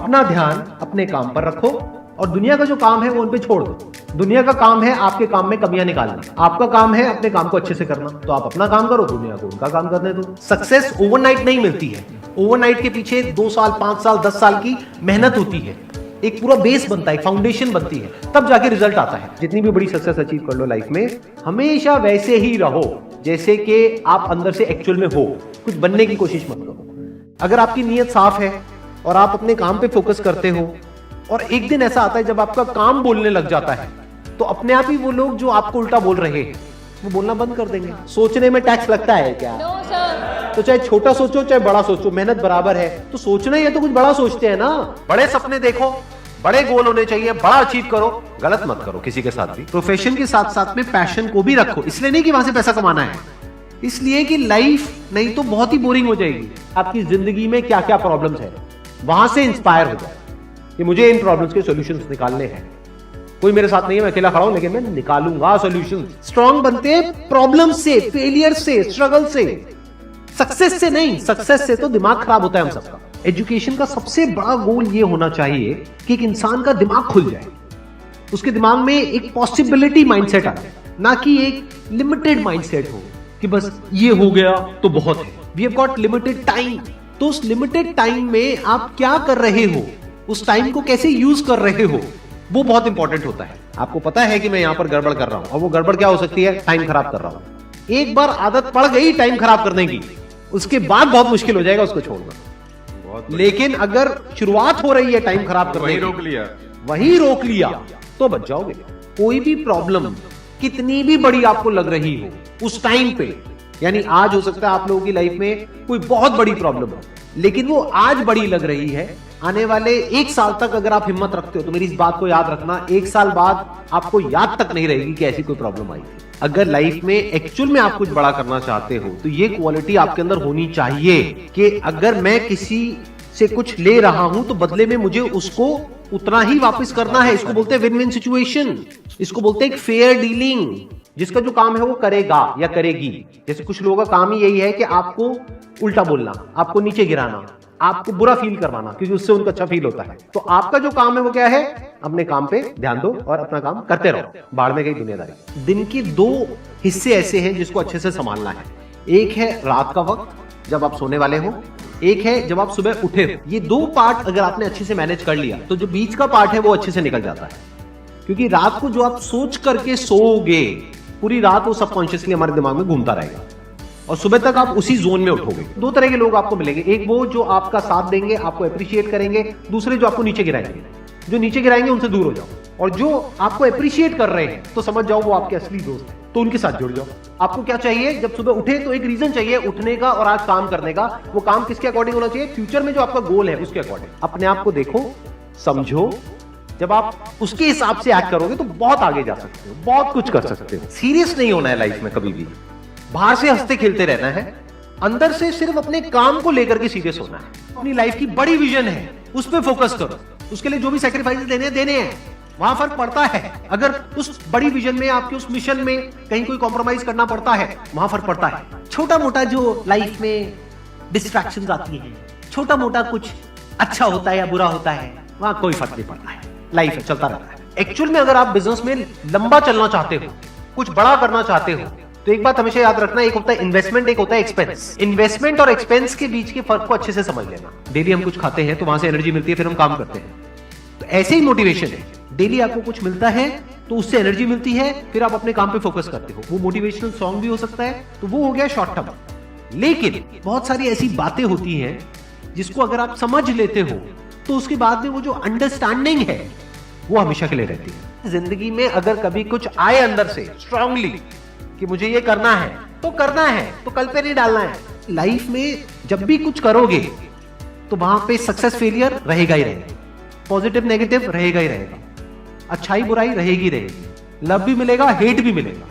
अपना ध्यान अपने काम पर रखो और दुनिया का जो काम है वो उन पे छोड़ दो। दुनिया का काम है आपके काम में कमियां निकालना, आपका काम है अपने काम को अच्छे से करना। तो आप अपना काम करो, दुनिया को उनका काम करने दो। सक्सेस ओवरनाइट नहीं मिलती है। ओवरनाइट के पीछे 2 साल, 5 साल, 10 साल की मेहनत होती है। एक पूरा बेस बनता है, फाउंडेशन बनती है, तब जाके रिजल्ट आता है। जितनी भी बड़ी सक्सेस अचीव कर लो लाइफ में, हमेशा वैसे ही रहो जैसे कि आप अंदर से एक्चुअल में हो। कुछ बनने की कोशिश मत करो। अगर आपकी नीयत साफ है और आप अपने काम पे फोकस करते हो और एक दिन ऐसा आता है जब आपका काम बोलने लग जाता है, तो अपने आप ही वो लोग जो आपको उल्टा बोल रहे हैं वो बोलना बंद कर देंगे। सोचने में टैक्स लगता है क्या? No sir. तो चाहे छोटा सोचो चाहे बड़ा सोचो, मेहनत बराबर है। तो सोचना ही है तो कुछ बड़ा सोचते हैं ना। बड़े सपने देखो, बड़े गोल होने चाहिए, बड़ा अचीव करो, गलत मत करो किसी के साथ भी। प्रोफेशन के साथ साथ में पैशन को भी रखो। इसलिए नहीं कि वहां से पैसा कमाना है, इसलिए कि लाइफ नहीं तो बहुत ही बोरिंग हो जाएगी। आपकी जिंदगी में क्या क्या प्रॉब्लम्स है, वहां से इंस्पायर हो जाए कि मुझे इन प्रॉब्लम्स के सॉल्यूशंस निकालने हैं। कोई मेरे साथ नहीं है, मैं अकेला खड़ा हूं, लेकिन मैं निकालूंगा सॉल्यूशन। स्ट्रांग बनते हैं प्रॉब्लम से, फेलियर से, स्ट्रगल से, सक्सेस से नहीं। सक्सेस से तो दिमाग खराब होता है हम सबका। एजुकेशन का सबसे बड़ा गोल ये होना चाहिए कि एक इंसान का दिमाग खुल जाए, उसके दिमाग में एक पॉसिबिलिटी माइंडसेट आ जाए, ना कि एक लिमिटेड माइंडसेट हो कि बस ये हो गया तो बहुत है। We have got limited time. तो उस लिमिटेड टाइम में आप क्या कर रहे हो, उस टाइम को कैसे यूज कर रहे हो, वो बहुत इंपॉर्टेंट होता है। आपको पता है कि मैं यहां पर गड़बड़ कर रहा हूं, और वो गड़बड़ क्या हो सकती है? टाइम खराब कर रहा हूं। एक बार आदत पड़ गई टाइम खराब करने की, उसके बाद बहुत मुश्किल हो जाएगा उसको छोड़ना। लेकिन अगर शुरुआत हो रही है टाइम खराब करने की, वही रोक लिया तो बच जाओगे। कोई भी प्रॉब्लम कितनी भी बड़ी आपको लग रही हो उस टाइम पे, यानी आज हो सकता है आप लोगों की लाइफ में कोई बहुत बड़ी प्रॉब्लम हो, लेकिन वो आज बड़ी लग रही है, आने वाले 1 साल तक अगर आप हिम्मत रखते हो तो मेरी इस बात को याद रखना, 1 साल बाद आपको याद तक नहीं रहेगी कि ऐसी कोई प्रॉब्लम आई थी। अगर लाइफ में एक्चुअल में आप कुछ बड़ा करना चाहते हो तो ये क्वालिटी आपके अंदर होनी चाहिए कि अगर मैं किसी से कुछ ले रहा हूं तो बदले में मुझे उसको उतना ही वापस करना है। इसको बोलते हैं विन विन सिचुएशन, इसको बोलते हैं फेयर डीलिंग। जिसका जो काम है वो करेगा या करेगी। जैसे कुछ लोगों का काम ही यही है कि आपको उल्टा बोलना, आपको नीचे गिराना, आपको बुरा फील करवाना, क्योंकि उससे उनको अच्छा फील होता है। तो आपका जो काम है वो क्या है? अपने काम पे ध्यान दो और अपना काम करते रहो। बाढ़ में गई दुनियादारी। दिन के 2 हिस्से ऐसे हैं जिसको अच्छे से संभालना है। एक है रात का वक्त जब आप सोने वाले हो, एक है जब आप सुबह उठे हो। ये 2 पार्ट अगर आपने अच्छे से मैनेज कर लिया तो जो बीच का पार्ट है वो अच्छे से निकल जाता है। क्योंकि रात को जो आप सोच करके सोओगे, पूरी रात वो सबकॉन्शियसली हमारे दिमाग में घूमता रहेगा और सुबह तक आप उसी जोन में उठोगे। 2 तरह के लोग आपको मिलेंगे, एक वो जो आपका साथ देंगे, आपको अप्रिशिएट करेंगे, दूसरे जो आपको नीचे गिराएंगे। जो नीचे गिराएंगे उनसे दूर हो जाओ, और जो आपको अप्रिशिएट कर रहे हैं तो समझ जाओ वो आपके असली दोस्त हैं, तो उनके साथ जुड़ जाओ। आपको क्या चाहिए? जब सुबह उठे तो एक रीजन चाहिए उठने का और आज काम करने का। वो काम किसके अकॉर्डिंग होना चाहिए? फ्यूचर में जो आपका गोल है उसके अकॉर्डिंग। अपने आप को देखो, समझो। जब आप उसके हिसाब से एक्ट करोगे तो बहुत आगे जा सकते हो, बहुत कुछ कर सकते हो। सीरियस नहीं होना है लाइफ में कभी भी। बाहर से हंसते खेलते रहना है, अंदर से सिर्फ अपने काम को लेकर के सीरियस होना है। अपनी लाइफ की बड़ी विजन है, उस पर फोकस करो। उसके लिए जो भी सैक्रिफाइस देने हैं, वहां फर्क पड़ता है। अगर उस बड़ी विजन में, आपके उस मिशन में कहीं कोई कॉम्प्रोमाइज करना पड़ता है, वहां फर्क पड़ता है। छोटा मोटा जो लाइफ में डिस्ट्रैक्शंस आती है, छोटा मोटा कुछ अच्छा होता है या बुरा होता है, वहां कोई फर्क नहीं पड़ता है। लाइफ है, चलता रहता है। एक्चुअल में अगर आप बिजनेस में लंबा चलना चाहते हो, कुछ बड़ा करना चाहते हो, तो एक बात हमेशा याद रखना, एक होता है इन्वेस्टमेंट, एक होता है एक्सपेंस। इन्वेस्टमेंट और एक्सपेंस के बीच के फर्क को अच्छे से समझ लेना। डेली हम कुछ खाते हैं तो वहां से एनर्जी मिलती है, फिर हम काम करते हैं। तो ऐसे ही मोटिवेशन है, डेली आपको कुछ मिलता है तो उससे एनर्जी मिलती है, फिर आप अपने काम पे फोकस करते हो। वो मोटिवेशनल सॉन्ग भी हो सकता है, तो वो हो गया शॉर्ट टर्म। लेकिन बहुत सारी ऐसी बातें होती हैं जिसको अगर आप समझ लेते हो तो उसके बाद में वो जो अंडरस्टैंडिंग है वो हमेशा के लिए रहती है। जिंदगी में अगर कभी कुछ आए अंदर से स्ट्रांगली कि मुझे ये करना है तो करना है, तो कल पे नहीं डालना है। लाइफ में जब भी कुछ करोगे तो वहां पे सक्सेस फेलियर रहेगा ही रहेगा, पॉजिटिव नेगेटिव रहेगा ही रहेगा, अच्छाई बुराई रहेगी रहेगी, लव भी मिलेगा, हेट भी मिलेगा,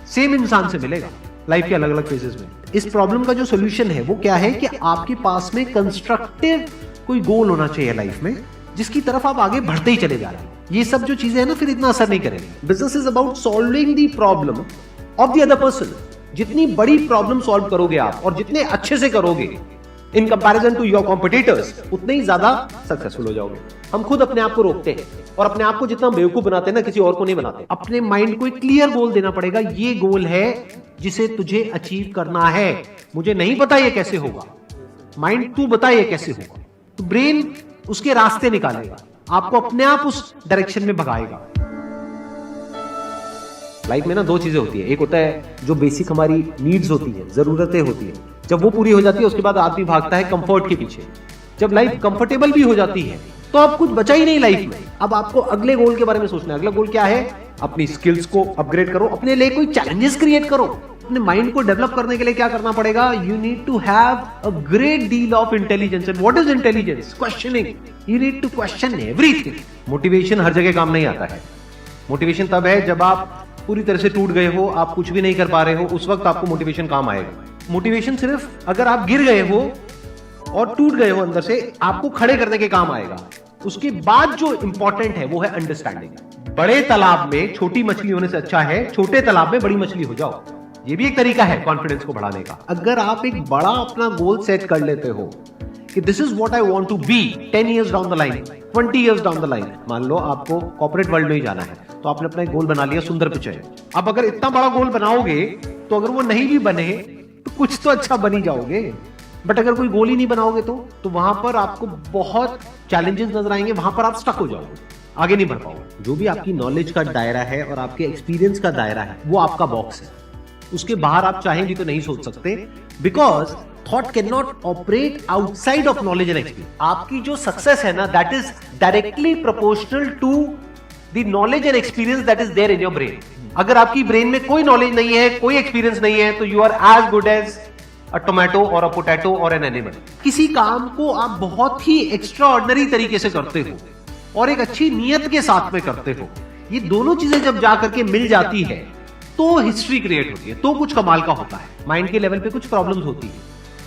सेम इंसान से मिलेगा लाइफ के अलग अलग फेजेस में। इस प्रॉब्लम का जो सोल्यूशन है वो क्या है कि आपके पास में कंस्ट्रक्टिव कोई गोल होना चाहिए लाइफ में, जिसकी तरफ आप आगे बढ़ते ही चले जा रहे हैं। ये सब जो चीजें हैं ना, फिर इतना असर नहीं करेंगे। Business is about solving the problem of the other person. जितनी बड़ी प्रॉब्लम सॉल्व करोगे आप और जितने अच्छे से करोगे, in comparison to your competitors, उतने ही ज्यादा सक्सेसफुल हो जाओगे। हम खुद अपने आप को रोकते हैं और अपने आप को जितना बेवकूफ बनाते हैं ना, किसी और को नहीं बनाते। अपने माइंड को एक क्लियर गोल देना पड़ेगा, ये गोल है जिसे तुझे अचीव करना है। मुझे नहीं पता ये कैसे होगा, माइंड तू बता ये कैसे होगा। तो ब्रेन उसके रास्ते निकालेगा, आपको अपने आप उस डायरेक्शन में भगाएगा। लाइफ में ना दो चीजें होती है, एक होता है जो बेसिक हमारी नीड्स होती है, जरूरतें होती है, जब वो पूरी हो जाती है उसके बाद आदमी भागता है कंफर्ट के पीछे। जब लाइफ कंफर्टेबल भी हो जाती है तो अब कुछ बचा ही नहीं लाइफ में। अब आपको अगले गोल के बारे में सोचना है। अगला गोल क्या है? अपनी स्किल्स को अपग्रेड करो, अपने लिए कोई चैलेंजेस क्रिएट करो। अपने माइंड को डेवलप करने के लिए क्या करना पड़ेगा? You need to have a great deal of intelligence. And what is intelligence? Questioning. You need to question everything. Motivation हर जगह काम नहीं आता है। मोटिवेशन तब है जब आप पूरी तरह से टूट गए हो, आप कुछ भी नहीं कर पा रहे हो, उस वक्त आपको मोटिवेशन काम आएगा। मोटिवेशन सिर्फ अगर आप गिर गए हो और टूट गए हो अंदर से, आपको खड़े करने के काम आएगा। उसके बाद जो इंपॉर्टेंट है वो है अंडरस्टैंडिंग। बड़े तालाब में छोटी मछली होने से अच्छा है छोटे तालाब में बड़ी मछली हो जाओ। ये भी एक तरीका है कॉन्फिडेंस को बढ़ाने का। अगर आप एक बड़ा अपना गोल सेट कर लेते हो कि this is what I want to be 10 years down the line, 20 years down the line. मान लो आपको कॉर्पोरेट वर्ल्ड में ही जाना है, तो आपने अपना एक गोल बना लिया सुंदर पिचाई। अब अगर इतना बड़ा गोल बनाओगे तो अगर वो नहीं भी बने तो कुछ तो अच्छा बन ही जाओगे। बट अगर कोई गोल ही नहीं बनाओगे तो वहां पर आपको बहुत चैलेंजेस नजर आएंगे, वहां पर आप स्टक हो जाओगे, आगे नहीं बढ़ पाओगे। जो भी आपकी नॉलेज का दायरा है और आपके एक्सपीरियंस का दायरा है वो आपका बॉक्स है। उसके बाहर आप चाहें भी तो नहीं सोच सकते, because thought can not operate outside of knowledge and experience. आपकी जो सक्सेस है ना, that is directly proportional to the knowledge and experience that is there in your brain. अगर आपकी ब्रेन में कोई नॉलेज नहीं है, कोई एक्सपीरियंस नहीं है, तो you are as good as a tomato और अ पोटैटो और एन एनिमल। किसी काम को आप बहुत ही एक्स्ट्रा ऑर्डिनरी तरीके से करते हो और एक अच्छी नीयत के साथ में करते हो, ये दोनों चीजें जब जाकर के मिल जाती है तो हिस्ट्री क्रिएट होती है, तो कुछ कमाल का होता है। माइंड के लेवल पे कुछ प्रॉब्लम्स होती है,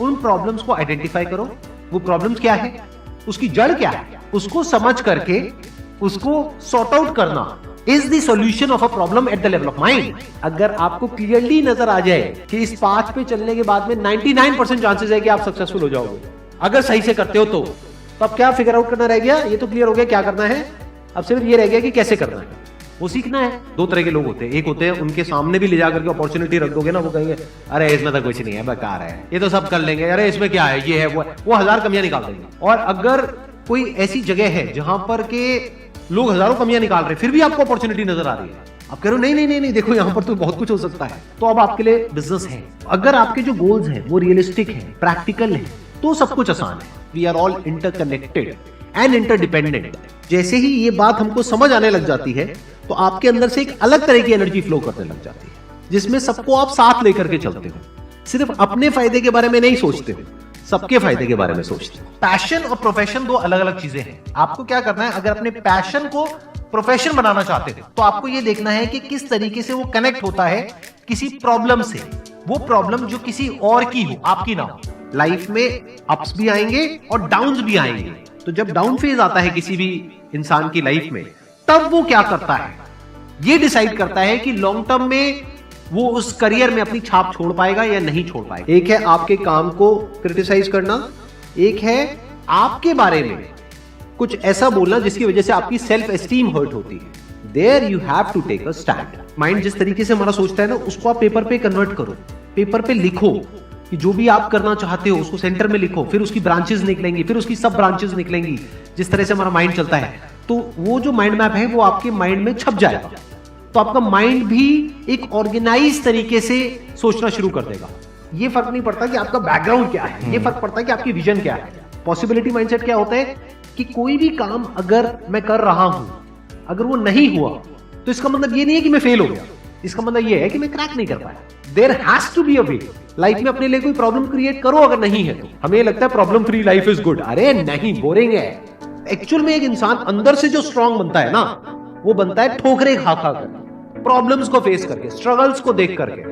उन प्रॉब्लम्स को आइडेंटिफाई करो। वो प्रॉब्लम्स क्या है, उसकी जड़ क्या है, उसको समझ करके उसको सॉर्ट आउट करना is the solution of a problem at the level of mind. अगर आपको क्लियरली नजर आ जाए कि इस पाथ पे चलने के बाद में 99% चांसेस है कि आप सक्सेसफुल हो जाओगे अगर सही से करते हो, तो अब क्या फिगर आउट करना रह गया? ये तो क्लियर हो गया क्या करना है, अब सिर्फ ये रह गया कि कैसे करना है, वो सीखना है। दो तरह के लोग होते हैं, एक होते हैं उनके सामने भी ले जाकर के अपॉर्चुनिटी रख दोगे ना, वो कहेंगे अरे इसमें तो कुछ नहीं है, बेकार है, ये तो सब कर लेंगे, अरे इसमें क्या है, ये है वो 1000 कमियां निकाल देंगे। और अगर कोई ऐसी जगह है जहां पर के लोग हजारों कमियां निकाल रहे, फिर भी आपको अपॉर्चुनिटी नजर आ रही है, आप कह रहे हो नहीं नहीं नहीं नहीं, देखो यहाँ पर तो बहुत कुछ हो सकता है, तो अब आपके लिए बिजनेस है। अगर आपके जो गोल्स हैं वो रियलिस्टिक है, प्रैक्टिकल है, तो सब कुछ आसान है। We are all interconnected and interdependent. जैसे ही ये बात हमको समझ आने लग जाती है तो आपके अंदर से एक अलग तरह की एनर्जी फ्लो करने लग जाती है, जिसमें सबको आप साथ लेकर के चलते हो। सिर्फ अपने फायदे के बारे में नहीं सोचते हो, सबके फायदे के बारे में सोचते हो। पैशन और प्रोफेशन दो अलग अलग चीजें हैं। आपको क्या करना है, अगर अपने पैशन को प्रोफेशन बनाना चाहते हो तो आपको यह देखना है कि किस तरीके से वो कनेक्ट होता है किसी प्रॉब्लम से। वो प्रॉब्लम जो किसी और की हो, आपकी ना हो। लाइफ में अप्स भी आएंगे और डाउन्स भी आएंगे, तो जब डाउन फेज आता है किसी भी इंसान की लाइफ में, तब वो क्या करता है, ये डिसाइड करता है कि लॉन्ग टर्म में वो उस करियर में अपनी छाप छोड़ पाएगा या नहीं छोड़ पाएगा। एक है आपके काम को क्रिटिसाइज करना, एक है आपके बारे में कुछ ऐसा बोलना जिसकी वजह से आपकी सेल्फ एस्टीम हर्ट होती है। There you have to take a stand. Mind जिस तरीके से हमारा सोचता है ना, उसको आप पेपर पे कन्वर्ट करो, पेपर पे लिखो कि जो भी आप करना चाहते हो उसको सेंटर में लिखो, फिर उसकी ब्रांचेस निकलेंगी, फिर उसकी सब ब्रांचेस निकलेंगी। जिस तरह से हमारा माइंड चलता है, तो वो जो माइंड मैप है वो आपके माइंड में छप जाएगा, तो आपका माइंड भी एक ऑर्गेनाइज तरीके से सोचना शुरू कर देगा। ये फर्क नहीं पड़ता कि आपका बैकग्राउंड क्या है, ये फर्क पड़ता है कि आपकी विजन क्या है। पॉसिबिलिटी माइंडसेट क्या होता है कि कोई भी काम अगर मैं कर रहा हूं, अगर वो नहीं हुआ तो इसका मतलब ये नहीं है कि मैं फेल हो गया, इसका मतलब ये है कि मैं क्रैक नहीं कर पाया। There has to be a way. Life में अपने लिए कोई प्रॉब्लम क्रिएट करो, अगर नहीं है तो। हमें लगता है problem free life is good, अरे नहीं, बोरिंग है। एक्चुअल में एक इंसान अंदर से जो स्ट्रांग बनता है ना, वो बनता है ठोकरे खा खा कर, प्रॉब्लम्स को फेस करके, स्ट्रगल्स को देख करके।